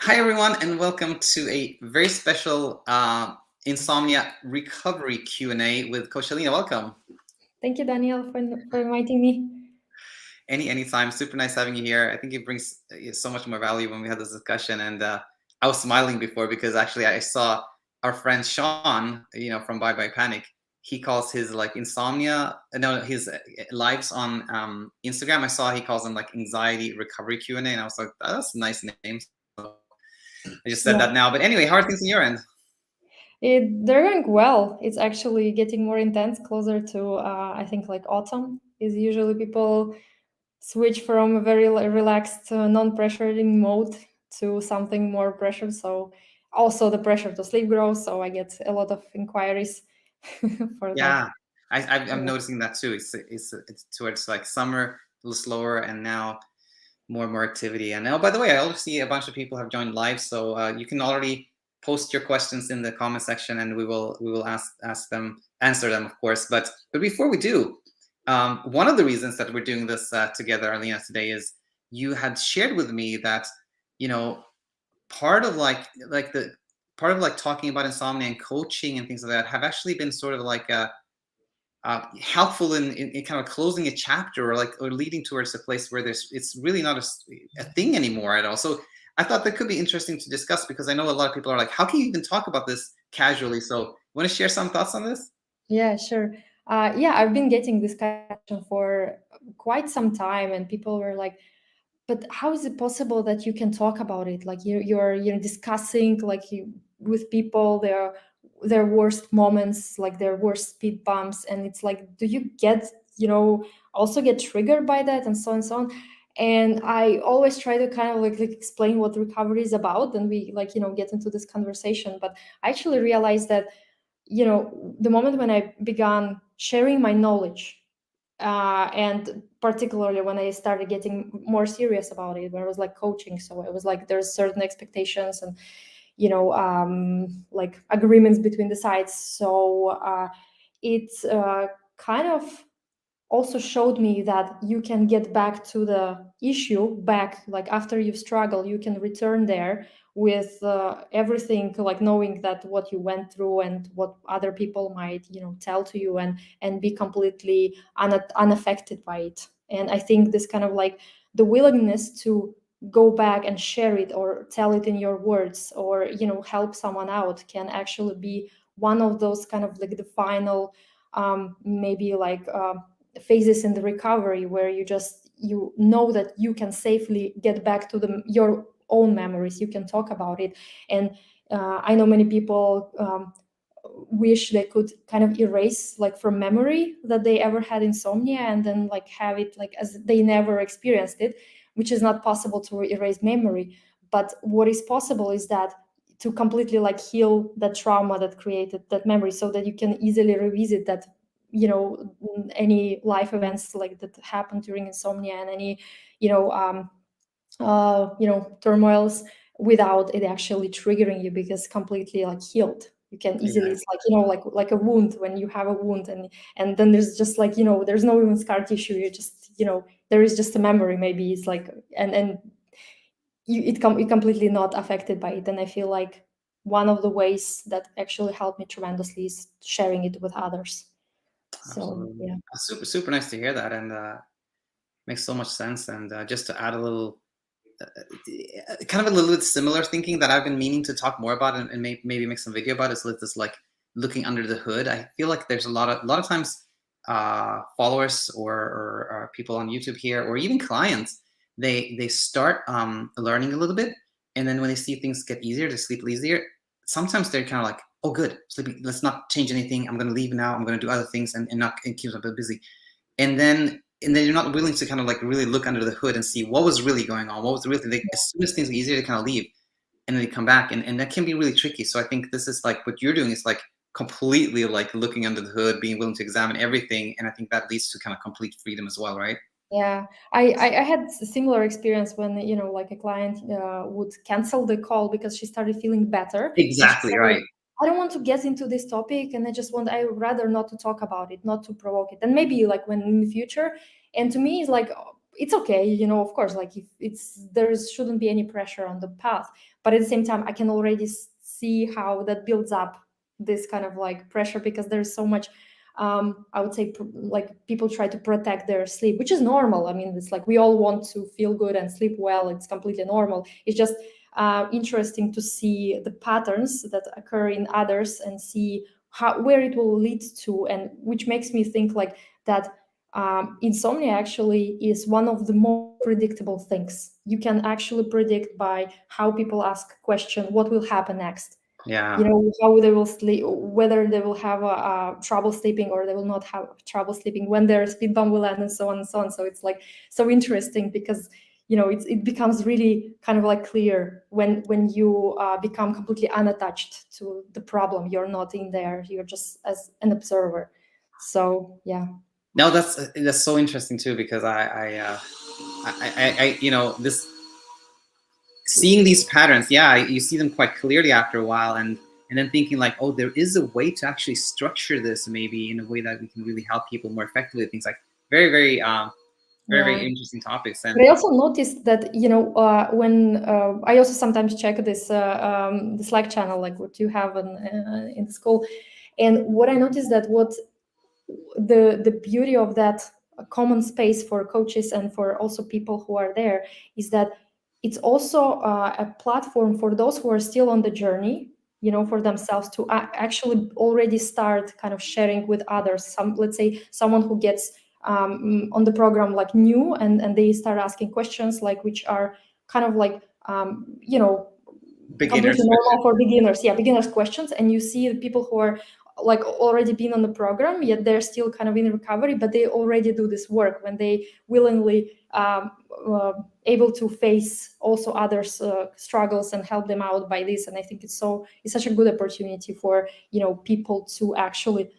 Hi, everyone, and welcome to a very special Insomnia Recovery Q&A with Coach Alina. Welcome. Thank you, Daniel, for inviting me. Anytime. Super nice having you here. I think it brings so much more value when we had this discussion. And I was smiling before because actually I saw our friend Sean, from Bye Bye Panic. He calls his like insomnia, no, his lives on Instagram. I saw he calls them like anxiety recovery Q&A, and I was like, that's a nice name. So I just said Yeah, that now. But anyway, how are things on your end? they're going well. It's actually getting more intense, closer to I think like autumn is usually people switch from a very relaxed, non-pressuring mode to something more pressured. So also the pressure to sleep grows. So I get a lot of inquiries for that. Yeah, I'm noticing that too. It's towards like summer, a little slower, and now more and more activity. And by the way, I also see a bunch of people have joined live, so you can already post your questions in the comment section, and we will answer them, of course. But before we do, one of the reasons that we're doing this together, Alina, today is you had shared with me that you know part of the part of like talking about insomnia and coaching and things like that have actually been sort of like helpful in kind of closing a chapter or leading towards a place where it's really not a thing anymore at all. So I thought that could be interesting to discuss because I know a lot of people are like, how can you even talk about this casually? So want to share some thoughts on this? Yeah, sure. Yeah, I've been getting this question for quite some time, and people were like, but how is it possible that you can talk about it, like you're discussing like with people their worst moments, like their worst speed bumps, and it's like, do you get also get triggered by that, and so on and so on. And I always try to kind of like explain what recovery is about, and we like get into this conversation. But I actually realized that the moment when I began sharing my knowledge, and particularly when I started getting more serious about it, when I was like coaching, so it was like there's certain expectations and like agreements between the sides. So it's kind of also showed me that you can get back to the issue, back like after you've struggled, you can return there with everything, like knowing that what you went through and what other people might tell to you, and be completely unaffected by it. And I think this kind of like the willingness to go back and share it or tell it in your words, or help someone out, can actually be one of those kind of like the final maybe like phases in the recovery, where you know that you can safely get back to your own memories, you can talk about it. And I know many people wish they could kind of erase like from memory that they ever had insomnia, and then like have it like as they never experienced it, which is not possible to erase memory. But what is possible is that to completely like heal that trauma that created that memory, so that you can easily revisit that, any life events like that happened during insomnia, and any you know um turmoils, without it actually triggering you, because completely like healed. You can easily, Exactly. it's like like a wound, when you have a wound, and then there's just like there's no even scar tissue, you just there is just a memory, maybe it's like, and you completely not affected by it. And I feel like one of the ways that actually helped me tremendously is sharing it with others. So Absolutely. yeah. Super nice to hear that, and makes so much sense. And just to add a little kind of a little bit similar thinking that I've been meaning to talk more about, and maybe make some video about, is this like looking under the hood. I feel like there's a lot of times followers or people on YouTube here, or even clients, they start learning a little bit, and then when they see things get easier, they sleep easier. Sometimes they're kind of like, oh, good, sleeping. Let's not change anything. I'm going to leave now. I'm going to do other things and not and keep them busy. And then you're not willing to kind of like really look under the hood and see what was really going on, what was really like, as soon as things are easier, they kind of leave, and then they come back, and that can be really tricky. So I think this is like what you're doing is like completely like looking under the hood, being willing to examine everything, and I think that leads to kind of complete freedom as well, right? Yeah, I had a similar experience when like a client would cancel the call because she started feeling better, and she Exactly said like, right. I don't want to get into this topic, and I would rather not to talk about it, not to provoke it, and maybe like when in the future. And to me, it's like, it's okay, you know, of course, like if there shouldn't be any pressure on the path, but at the same time I can already see how that builds up this kind of like pressure, because there's so much I would say like people try to protect their sleep, which is normal. I mean, it's like we all want to feel good and sleep well. It's completely normal. It's just interesting to see the patterns that occur in others and see where it will lead to, and which makes me think like that insomnia actually is one of the most predictable things. You can actually predict by how people ask question, what will happen next. Yeah. You know, how they will sleep, whether they will have trouble sleeping or they will not have trouble sleeping, when their speed bump will end, and so on and so on. So it's like so interesting, because you know it becomes really kind of like clear when you become completely unattached to the problem. You're not in there, you're just as an observer. So yeah. No, that's so interesting too, because I you know, this seeing these patterns, yeah, you see them quite clearly after a while, and then thinking like, oh, there is a way to actually structure this maybe in a way that we can really help people more effectively. Things like very, very, very Yeah. interesting topics. And But I also noticed that, you know, when I also sometimes check this the Slack channel, like what you have in the school, and what I noticed that what the beauty of that common space for coaches and for also people who are there is that it's also a platform for those who are still on the journey, you know, for themselves to actually already start kind of sharing with others. Some, let's say someone who gets on the program like new, and they start asking questions like which are kind of like you know, beginners completely normal question. for beginners. Yeah, beginners questions. And you see the people who are like already been on the program, yet they're still kind of in recovery, but they already do this work when they willingly able to face also others struggles and help them out by this. And I think it's such a good opportunity for, you know, people to actually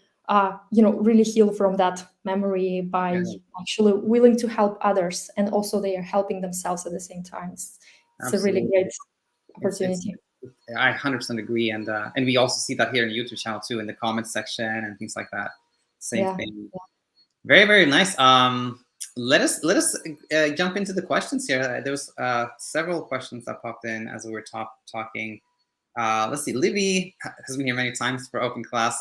you know, really heal from that memory by Yeah, actually willing to help others, and also they are helping themselves at the same time. It's a really absolutely. great It's opportunity. I 100% agree, and we also see that here in the YouTube channel too, in the comments section and things like that. Same Yeah. thing. Very, very nice. Let us jump into the questions here. There was several questions that popped in as we were talking. Let's see. Libby has been here many times for open class.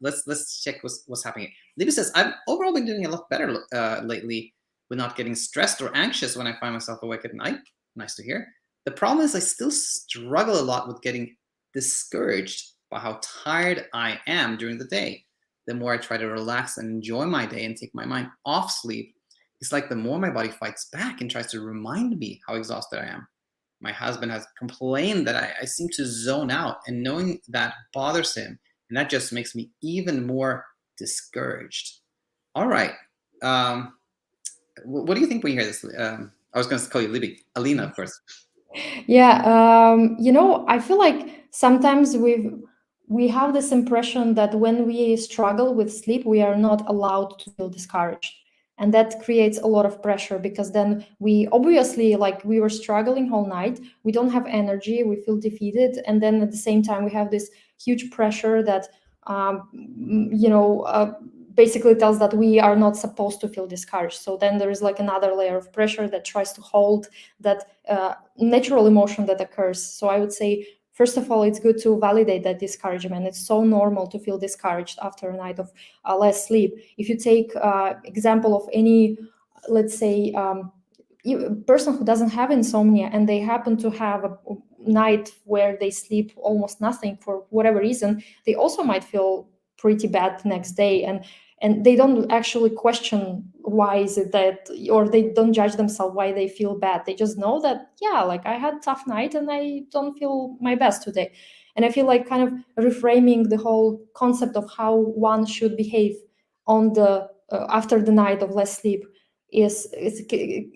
Let's check what's happening. Libby says, I've overall been doing a lot better lately with not getting stressed or anxious when I find myself awake at night. Nice to hear. The problem is I still struggle a lot with getting discouraged by how tired I am during the day. The more I try to relax and enjoy my day and take my mind off sleep, it's like the more my body fights back and tries to remind me how exhausted I am. My husband has complained that I seem to zone out, and knowing that bothers him, and that just makes me even more discouraged. All right. What do you think when you hear this? I was going to call you Libby. Alina, of course. Yeah, you know, I feel like sometimes we have this impression that when we struggle with sleep, we are not allowed to feel discouraged. And that creates a lot of pressure, because then we obviously, like, we were struggling all night, we don't have energy, we feel defeated. And then at the same time, we have this huge pressure that, you know, basically tells that we are not supposed to feel discouraged. So then there is like another layer of pressure that tries to hold that natural emotion that occurs. So I would say, first of all, it's good to validate that discouragement. It's so normal to feel discouraged after a night of less sleep. If you take example of any, let's say, person who doesn't have insomnia and they happen to have a night where they sleep almost nothing for whatever reason, they also might feel pretty bad next day, and they don't actually question why is it that, or they don't judge themselves why they feel bad. They just know that, yeah, like I had a tough night and I don't feel my best today. And I feel like kind of reframing the whole concept of how one should behave on the after the night of less sleep is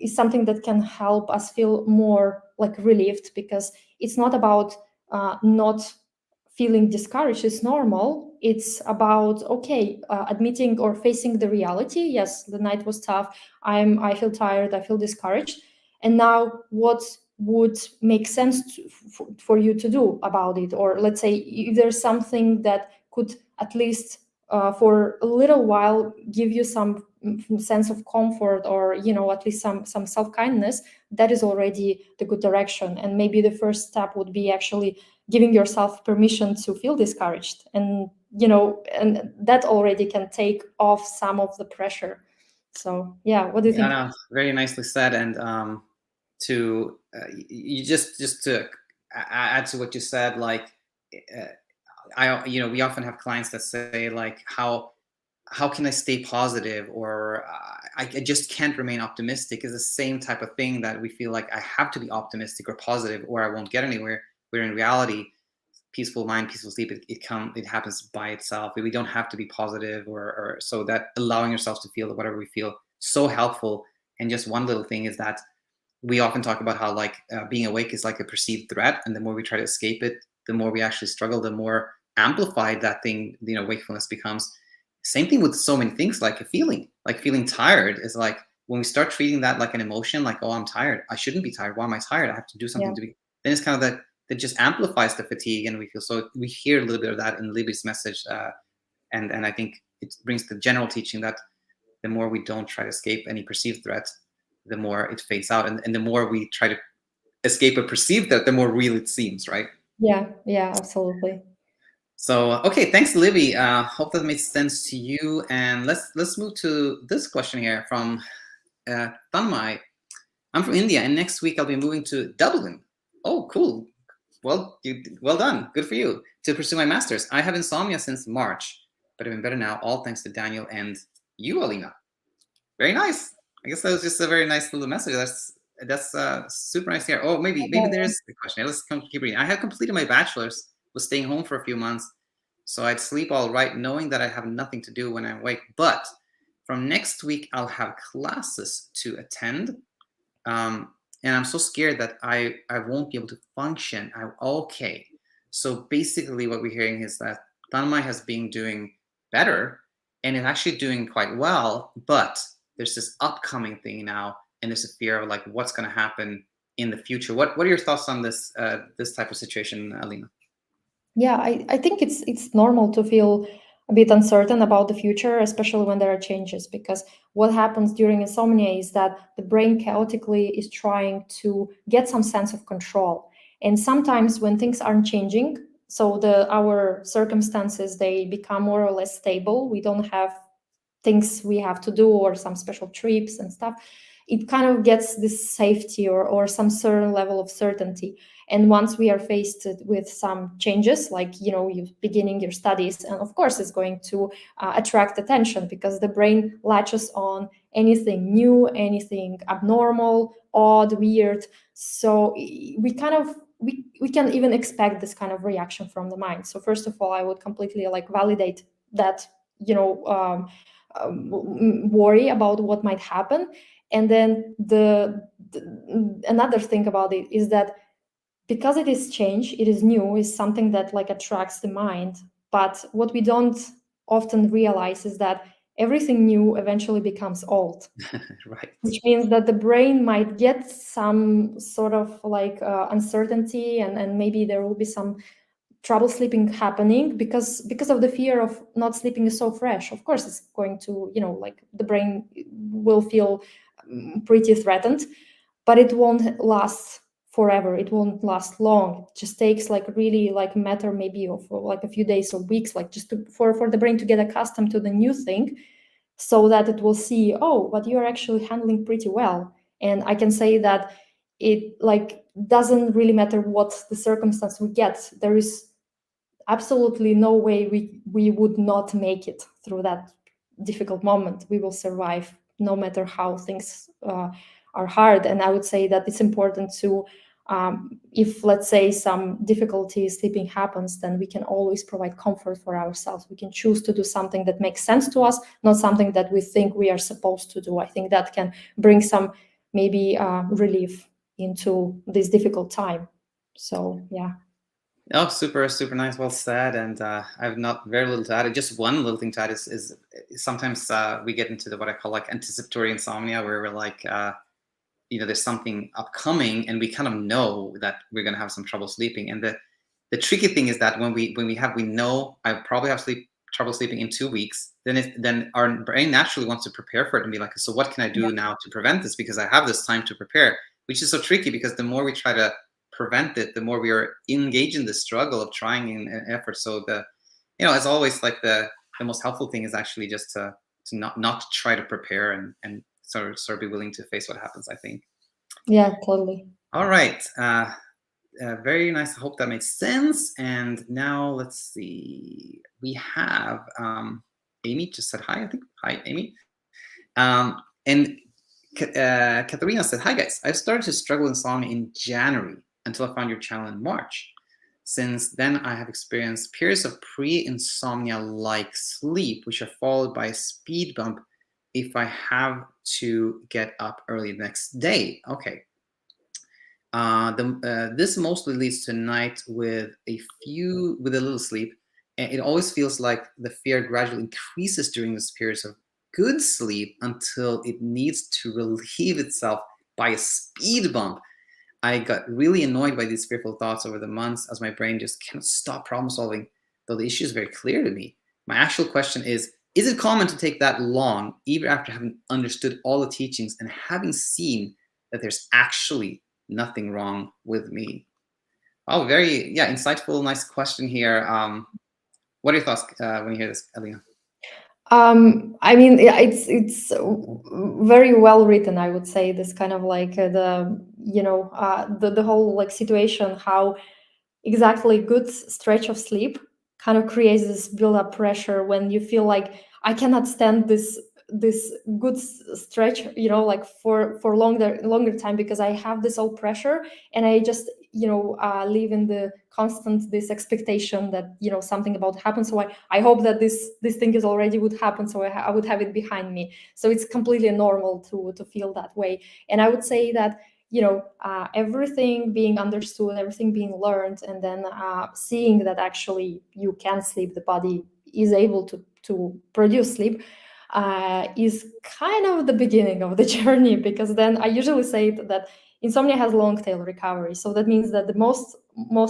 something that can help us feel more like relieved, because it's not about not feeling discouraged. Is normal. It's about, okay, admitting or facing the reality. Yes, the night was tough. I feel tired, I feel discouraged. And now what would make sense for you to do about it? Or let's say if there's something that could at least for a little while give you some sense of comfort, or at least some self-kindness, that is already the good direction. And maybe the first step would be actually giving yourself permission to feel discouraged, and and that already can take off some of the pressure. So yeah, what do you Yeah, think? no, very nicely said. And to you just to add to what you said, like uh, we often have clients that say like, how can I stay positive, or I just can't remain optimistic, is the same type of thing that we feel like I have to be optimistic or positive or I won't get anywhere. Where in reality, peaceful mind, peaceful sleep, it happens by itself. We don't have to be positive, or so that allowing yourself to feel whatever we feel, so helpful. And just one little thing is that we often talk about how like being awake is like a perceived threat, and the more we try to escape it, the more we actually struggle, the more amplified that thing, wakefulness becomes. Same thing with so many things, like a feeling, like feeling tired is like, when we start treating that like an emotion, like, oh, I'm tired, I shouldn't be tired, why am I tired, I have to do something Yeah. to be, then it's kind of that just amplifies the fatigue, and we feel, so we hear a little bit of that in Libby's message, and I think it brings the general teaching that the more we don't try to escape any perceived threat, the more it fades out, and the more we try to escape a perceived threat, the more real it seems, right? Yeah, absolutely. So okay, thanks, Libby. Hope that makes sense to you. And let's move to this question here from Tanmay. I'm from India, and next week I'll be moving to Dublin. Oh, cool. Well done. Good for you. To pursue my master's. I have insomnia since March, but I've been better now, all thanks to Daniel and you, Alina. Very nice. I guess that was just a very nice little message. That's super nice here. Oh, maybe there is a question. Let's keep reading. I have completed my bachelor's, was staying home for a few months, so I'd sleep all right, knowing that I have nothing to do when I'm awake. But from next week, I'll have classes to attend, and I'm so scared that I won't be able to function. Okay. So basically, what we're hearing is that Tanmay has been doing better, and is actually doing quite well, but there's this upcoming thing now, and there's a fear of like what's going to happen in the future. What are your thoughts on this this type of situation, Alina? Yeah, I think it's normal to feel a bit uncertain about the future, especially when there are changes, because what happens during insomnia is that the brain chaotically is trying to get some sense of control. And sometimes when things aren't changing, so our circumstances, they become more or less stable, we don't have things we have to do or some special trips and stuff, it kind of gets this safety or some certain level of certainty. And once we are faced with some changes, like you beginning your studies, and of course it's going to attract attention, because the brain latches on anything new, anything abnormal, odd, weird. So we kind of we can even expect this kind of reaction from the mind. So first of all, I would completely like validate that, worry about what might happen. And then another thing about it is that because it is change, it is new, is something that like attracts the mind. But what we don't often realize is that everything new eventually becomes old, Right. which means that the brain might get some sort of like uncertainty, and maybe there will be some trouble sleeping happening because of the fear of not sleeping is so fresh. Of course it's going to, like the brain will feel pretty threatened, but it won't last forever, it won't last long. It just takes like really like a matter maybe of like a few days or weeks, like just for the brain to get accustomed to the new thing, so that it will see, oh, but you're actually handling pretty well. And I can say that it like doesn't really matter what the circumstance we get, there is absolutely no way we would not make it through that difficult moment. We will survive no matter how things are hard. And I would say that it's important to, if let's say some difficulty sleeping happens, then we can always provide comfort for ourselves. We can choose to do something that makes sense to us, not something that we think we are supposed to do. I think that can bring some maybe relief into this difficult time. So yeah. Oh, super nice. Well said. And I have not very little to add. Just one little thing to add is sometimes we get into what I call like anticipatory insomnia, where we're like, there's something upcoming, and we kind of know that we're going to have some trouble sleeping. And the tricky thing is that when we know I probably have sleep trouble sleeping in 2 weeks, then our brain naturally wants to prepare for it and be like, so what can I do now to prevent this? Because I have this time to prepare, which is so tricky because the more we try to prevent it, the more we are engaged in the struggle of trying an effort. So as always, like the most helpful thing is actually just to not try to prepare and sort of be willing to face what happens, I think. Yeah, totally. All right. Very nice. I hope that makes sense. And now let's see. We have Amy just said hi, I think. Hi, Amy. And Katharina said, hi, guys. I've started to struggle with insomnia in January until I found your channel in March. Since then, I have experienced periods of pre-insomnia-like sleep, which are followed by a speed bump if I have to get up early the next day. Okay. This mostly leads to a night with a little sleep, and it always feels like the fear gradually increases during these periods of good sleep until it needs to relieve itself by a speed bump. I got really annoyed by these fearful thoughts over the months as my brain just can't stop problem solving, though the issue is very clear to me. My actual question is it common to take that long, even after having understood all the teachings and having seen that there's actually nothing wrong with me? Oh, very, insightful, nice question here. What are your thoughts when you hear this, Alina? I mean, it's very well written, I would say. This kind of like the whole like situation, how exactly good stretch of sleep kind of creates this build up pressure when you feel like I cannot stand this good stretch, like for longer time, because I have this all pressure, and I just live in the constant this expectation that something about to happen. So I hope that this thing is already would happen, so I would have it behind me. So it's completely normal to feel that way. And I would say that everything being understood, everything being learned, and then seeing that actually you can sleep, the body is able to produce sleep, is kind of the beginning of the journey. Because then I usually say that insomnia has long tail recovery. So that means that the most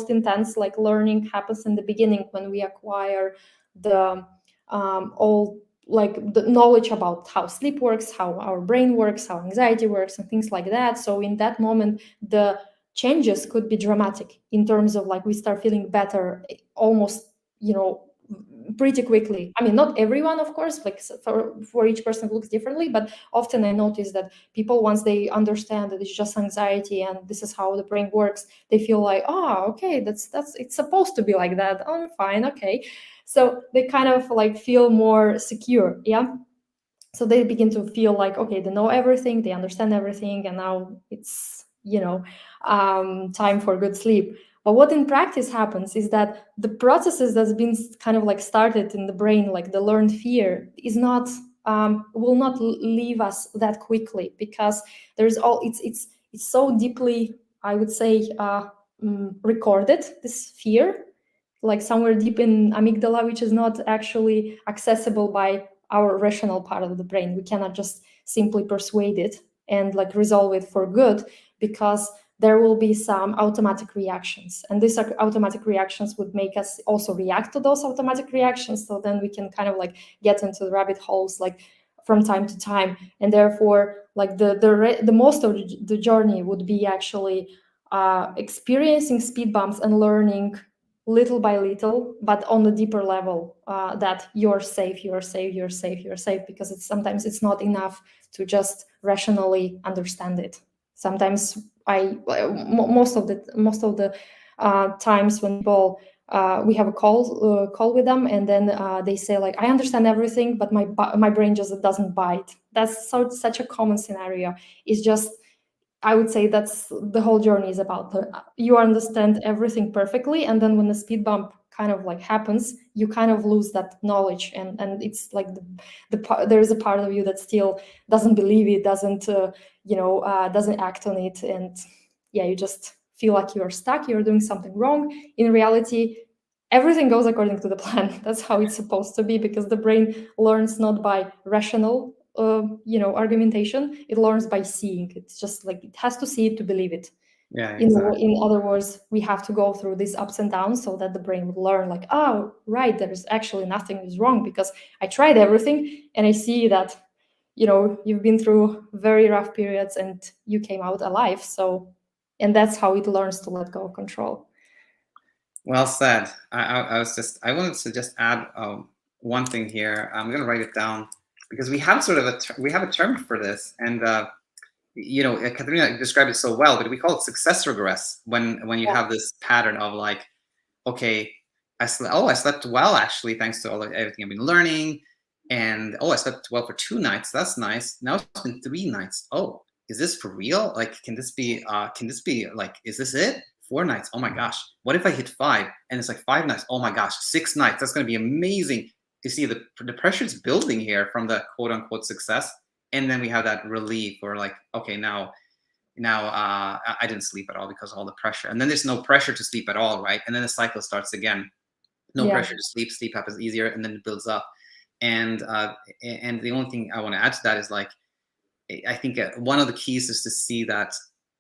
intense like learning happens in the beginning, when we acquire the all like the knowledge about how sleep works, how our brain works, how anxiety works, and things like that. So in that moment, the changes could be dramatic in terms of like we start feeling better almost pretty quickly. I mean, not everyone, of course, like for each person it looks differently, but often I notice that people, once they understand that it's just anxiety and this is how the brain works, they feel like, oh, okay, that's it's supposed to be like that. Oh, fine, okay. So they kind of like feel more secure. Yeah. So they begin to feel like, okay, they know everything, they understand everything, and now it's time for good sleep. But what in practice happens is that the processes that's been kind of like started in the brain, like the learned fear, is not will not leave us that quickly, because there's all it's so deeply, I would say, recorded, this fear, like somewhere deep in amygdala, which is not actually accessible by our rational part of the brain. We cannot just simply persuade it and like resolve it for good, because there will be some automatic reactions, and these automatic reactions would make us also react to those automatic reactions. So then we can kind of like get into the rabbit holes like from time to time, and therefore like the most of the journey would be actually experiencing speed bumps and learning little by little, but on a deeper level, that you're safe, you're safe, you're safe, you're safe, because sometimes it's not enough to just rationally understand it. Sometimes most of the times when people we have a call with them, and then they say like, I understand everything, but my brain just doesn't bite. That's such a common scenario. It's just, I would say that's the whole journey is about. You understand everything perfectly, and then when the speed bump kind of like happens, you kind of lose that knowledge, and it's like there's a part of you that still doesn't believe it, doesn't doesn't act on it, and yeah, you just feel like you're stuck, you're doing something wrong. In reality, everything goes according to the plan. That's how it's supposed to be, because the brain learns not by rational argumentation. It learns by seeing. It's just like it has to see it to believe it. Yeah, In exactly. other words, we have to go through these ups and downs so that the brain would learn, like, oh, right, there's actually nothing is wrong because I tried everything and I see that, you've been through very rough periods and you came out alive. So, and that's how it learns to let go of control. Well said. I wanted to just add one thing here. I'm going to write it down because we have sort of we have a term for this, and Katerina described it so well, but we call it success regress when you Yeah. have this pattern of like, okay, I slept well actually thanks to everything I've been learning, and I slept well for 2 nights. That's nice. Now it's been 3 nights. Oh, is this for real? Like, can this be like, is this it? 4 nights. Oh my gosh. What if I hit 5 and it's like 5 nights? Oh my gosh, 6 nights. That's going to be amazing. You see, the pressure is building here from the quote unquote success, and then we have that relief or like, okay, now I didn't sleep at all because of all the pressure, and then there's no pressure to sleep at all, right? And then the cycle starts again. No Yeah. pressure to sleep. Sleep happens easier, and then it builds up. And the only thing I want to add to that is like, I think one of the keys is to see that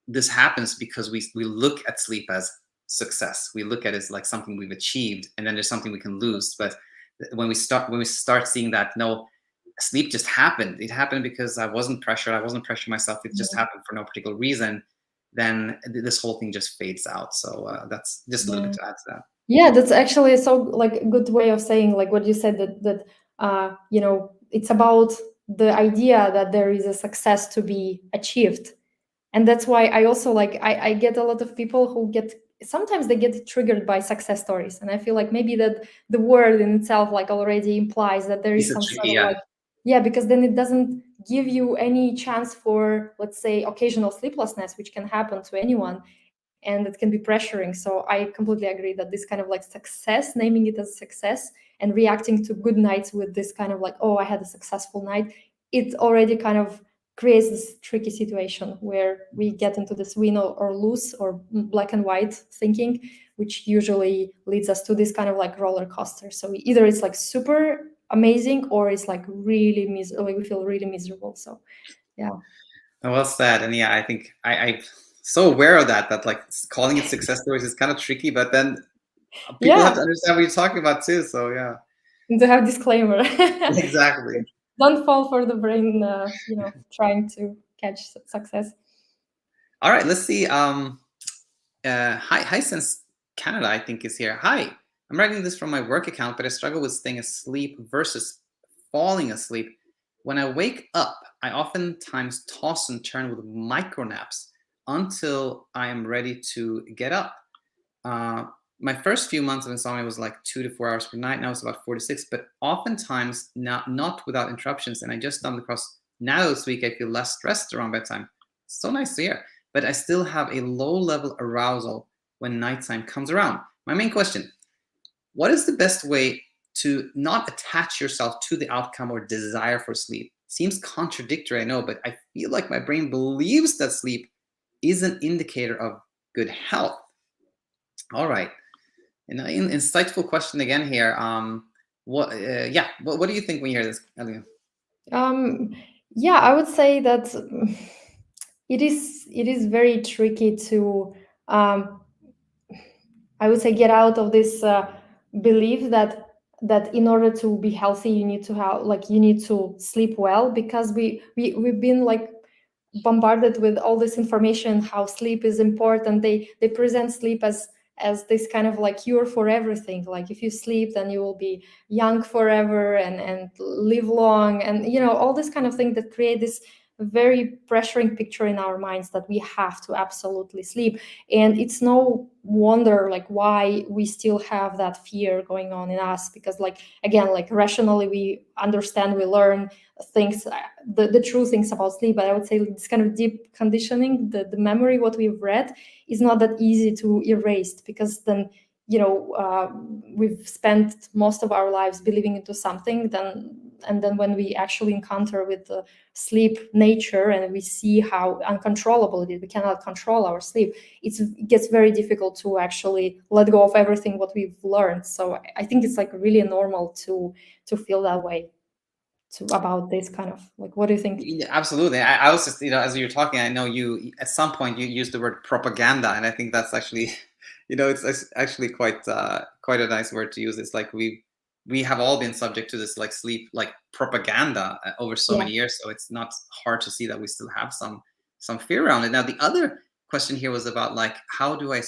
this happens because we look at sleep as success. We look at it as like something we've achieved, and then there's something we can lose. But when we start seeing that, no, sleep just happened. It happened because I wasn't pressured. I wasn't pressuring myself. It just happened for no particular reason. Then this whole thing just fades out. So that's just a little bit to add to that. Yeah, that's actually so like a good way of saying like what you said, that it's about the idea that there is a success to be achieved. And that's why I also like I get a lot of people who sometimes they get triggered by success stories, and I feel like maybe that the word in itself like already implies that there is It's a some tricky, sort of yeah. like, yeah, because then it doesn't give you any chance for, let's say, occasional sleeplessness, which can happen to anyone, and it can be pressuring. So I completely agree that this kind of like success, naming it as success and reacting to good nights with this kind of like, oh, I had a successful night, it already kind of creates this tricky situation where we get into this win or lose or black and white thinking, which usually leads us to this kind of like roller coaster. So either it's like super amazing or it's like really like we feel really miserable. So yeah. Well said. And yeah, I think I'm so aware of that like calling it success stories is kind of tricky, but then people have Yeah, to understand what you're talking about too. So yeah, and to have disclaimer. exactly. Don't fall for the brain, trying to catch success. All right, let's see. Hi, since Canada, I think is here. Hi, I'm writing this from my work account, but I struggle with staying asleep versus falling asleep. When I wake up, I oftentimes toss and turn with micro naps until I am ready to get up. Uh, my first few months of insomnia was like 2 to 4 hours per night. Now it's about 4 to 6, but oftentimes not without interruptions. And I just stumbled across now this week, I feel less stressed around bedtime. So nice to hear. But I still have a low level arousal when nighttime comes around. My main question: what is the best way to not attach yourself to the outcome or desire for sleep? Seems contradictory, I know, but I feel like my brain believes that sleep is an indicator of good health. All right. An insightful question again here. What do you think when you hear this, Alina? Um, yeah, I would say that it is very tricky to, um, I would say, get out of this belief that in order to be healthy, you need to have like you need to sleep well, because we've been like bombarded with all this information how sleep is important. They present sleep as this kind of like cure for everything, like if you sleep then you will be young forever and live long, and all this kind of thing that create this very pressuring picture in our minds that we have to absolutely sleep. And it's no wonder like why we still have that fear going on in us, because like again, like rationally we understand, we learn things, the true things about sleep, but I would say this kind of deep conditioning, the memory what we've read is not that easy to erase, because then we've spent most of our lives believing into something, and then when we actually encounter with the sleep nature and we see how uncontrollable it is, we cannot control our sleep, it gets very difficult to actually let go of everything what we've learned. So I think it's like really normal to feel that way. about this kind of, like, what do you think? Yeah, absolutely. I was just, as you were talking, I know you at some point you used the word propaganda, and I think that's actually, it's actually quite a nice word to use. It's like we have all been subject to this like sleep like propaganda over so Yeah. many years, so it's not hard to see that we still have some fear around it. Now, the other question here was about like how do I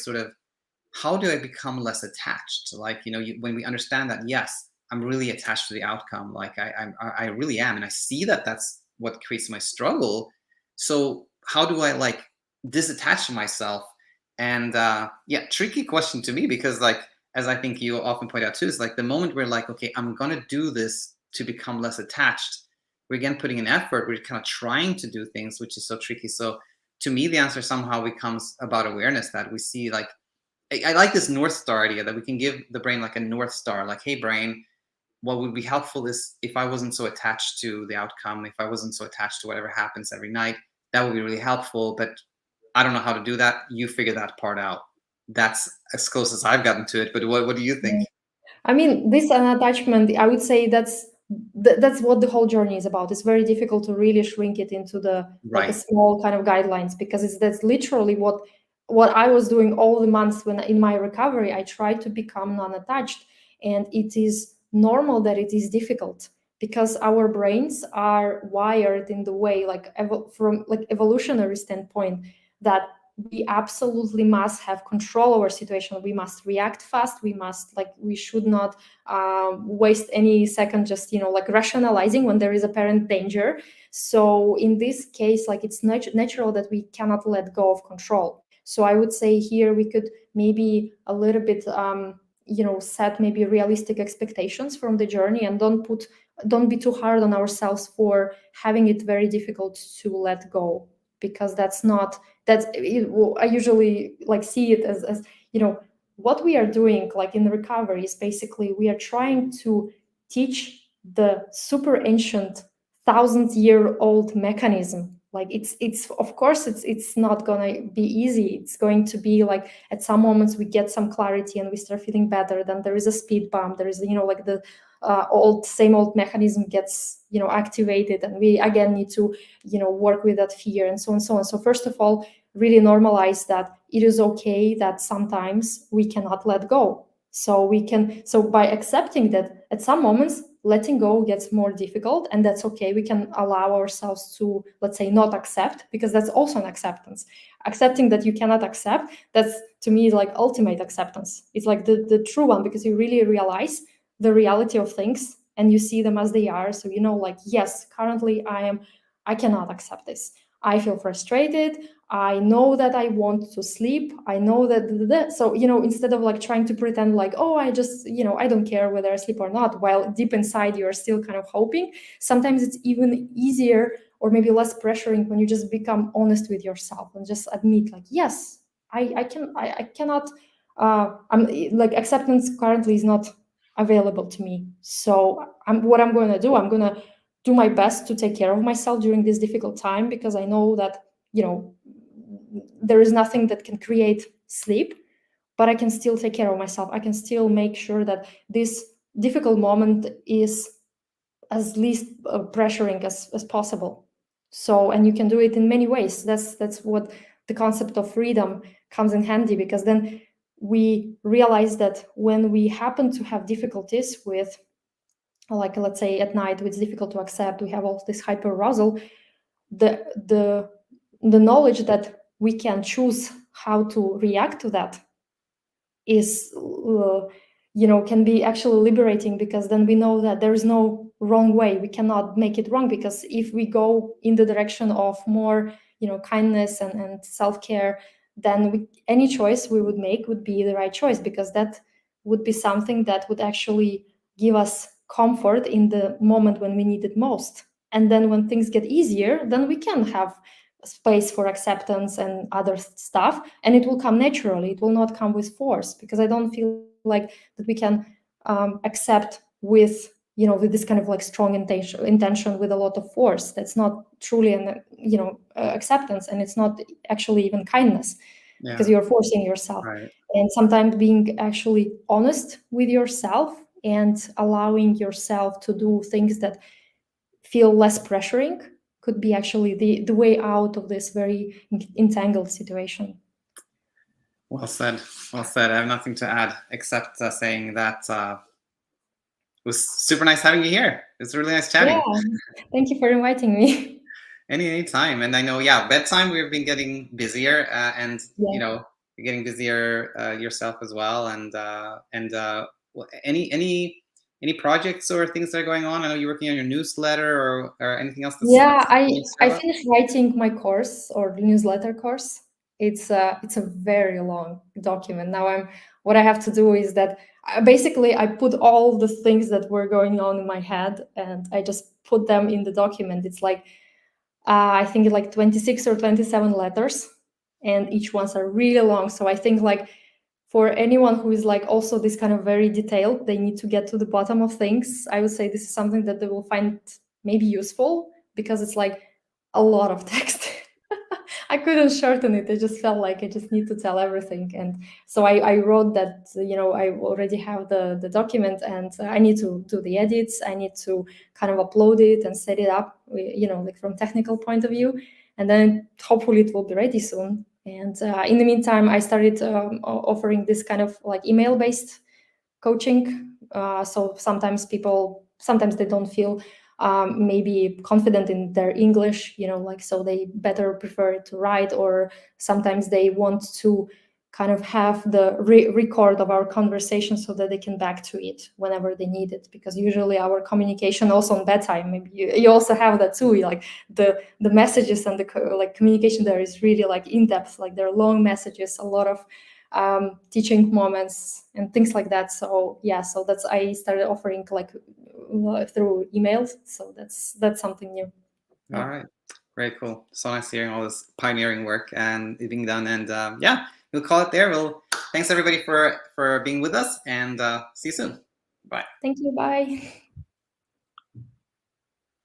become less attached? Like, when we understand that, yes, I'm really attached to the outcome. Like I really am. And I see that that's what creates my struggle. So how do I like disattach myself? And yeah, tricky question to me, because like, as I think you often point out too, is like the moment we're like, okay, I'm going to do this to become less attached. We're again putting an effort. We're kind of trying to do things, which is so tricky. So to me, the answer somehow becomes about awareness, that we see like, I like this North Star idea, that we can give the brain like a North Star, like, hey, brain, what would be helpful is if I wasn't so attached to the outcome, if I wasn't so attached to whatever happens every night, that would be really helpful. But I don't know how to do that. You figure that part out. That's as close as I've gotten to it. But what do you think? I mean, this attachment, I would say that's what the whole journey is about. It's very difficult to really shrink it into the, like, a Right. small kind of guidelines, because that's literally what I was doing all the months when in my recovery. I tried to become non-attached, and it is normal that it is difficult, because our brains are wired in the way, like, from like evolutionary standpoint, that we absolutely must have control over situation. We must react fast. We should not waste any second just like rationalizing when there is apparent danger. So in this case, like, it's natural that we cannot let go of control. So I would say here we could maybe a little bit set maybe realistic expectations from the journey, and don't be too hard on ourselves for having it very difficult to let go, because I usually like see it as what we are doing, like, in the recovery, is basically we are trying to teach the super ancient 1,000-year-old mechanism. Like, it's of course it's not gonna be easy. It's going to be like, at some moments we get some clarity and we start feeling better, then there is a speed bump, there is like the same old mechanism gets activated, and we again need to work with that fear, and so on and so on. So first of all, really normalize that it is okay that sometimes we cannot let go. So by accepting that at some moments letting go gets more difficult, and that's okay. We can allow ourselves to, let's say, not accept, because that's also an acceptance. Accepting that you cannot accept, that's, to me, like ultimate acceptance. It's like the true one, because you really realize the reality of things and you see them as they are. So like, yes, currently I cannot accept this. I feel frustrated. I know that I want to sleep. I know that. So, instead of like trying to pretend like, oh, I just, I don't care whether I sleep or not, while deep inside you're still kind of hoping, sometimes it's even easier or maybe less pressuring when you just become honest with yourself and just admit, like, yes, I cannot, I'm like, acceptance currently is not available to me. So what I'm going to do, I'm going to do my best to take care of myself during this difficult time, because I know that there is nothing that can create sleep, but I can still take care of myself. I can still make sure that this difficult moment is as least pressuring as possible. So, and you can do it in many ways. That's what the concept of freedom comes in handy, because then we realize that when we happen to have difficulties with, like, let's say at night, it's difficult to accept, we have all this hyperarousal, the knowledge that we can choose how to react to that is can be actually liberating, because then we know that there is no wrong way. We cannot make it wrong, because if we go in the direction of more kindness and self-care, then any choice we would make would be the right choice, because that would be something that would actually give us comfort in the moment when we need it most. And then when things get easier, then we can have space for acceptance and other stuff, and it will come naturally. It will not come with force, because I don't feel like that we can accept with with this kind of like strong intention with a lot of force. That's not truly an acceptance, and it's not actually even kindness, because you're forcing yourself. Right. And sometimes being actually honest with yourself and allowing yourself to do things that feel less pressuring could be actually the way out of this very entangled situation. Well said. Well said. I have nothing to add except saying that it was super nice having you here. It's really nice chatting. Yeah, thank you for inviting me. Any time. And I know, yeah, BedTyme, we've been getting busier, and Yeah. you know, you're getting busier yourself as well. And any projects or things that are going on? I know you're working on your newsletter or anything else that's Yeah, you I about? finished writing my course or the newsletter course. It's a very long document. Now what I have to do is that basically I put all the things that were going on in my head and I just put them in the document. It's like I think like 26 or 27 letters, and each ones are really long. So I think like for anyone who is like also this kind of very detailed, they need to get to the bottom of things. I would say this is something that they will find maybe useful because it's like a lot of text. I couldn't shorten it. I just felt like I just need to tell everything. And so I wrote that, I already have the document and I need to do the edits. I need to kind of upload it and set it up, like from technical point of view. And then hopefully it will be ready soon. And in the meantime, I started offering this kind of like email-based coaching. So sometimes they don't feel maybe confident in their English, so they better prefer to write, or sometimes they want to kind of have the record of our conversation so that they can back to it whenever they need it, because usually our communication also on BedTyme, maybe you also have that too, like the messages and the communication there is really like in depth, like there are long messages, a lot of teaching moments and things like that. So yeah, so that's I started offering like through emails. So that's something new. All right. Very cool. So nice hearing all this pioneering work and it being done. And yeah, we'll call it there. Well, thanks everybody for being with us, and see you soon. Bye. Thank you. Bye.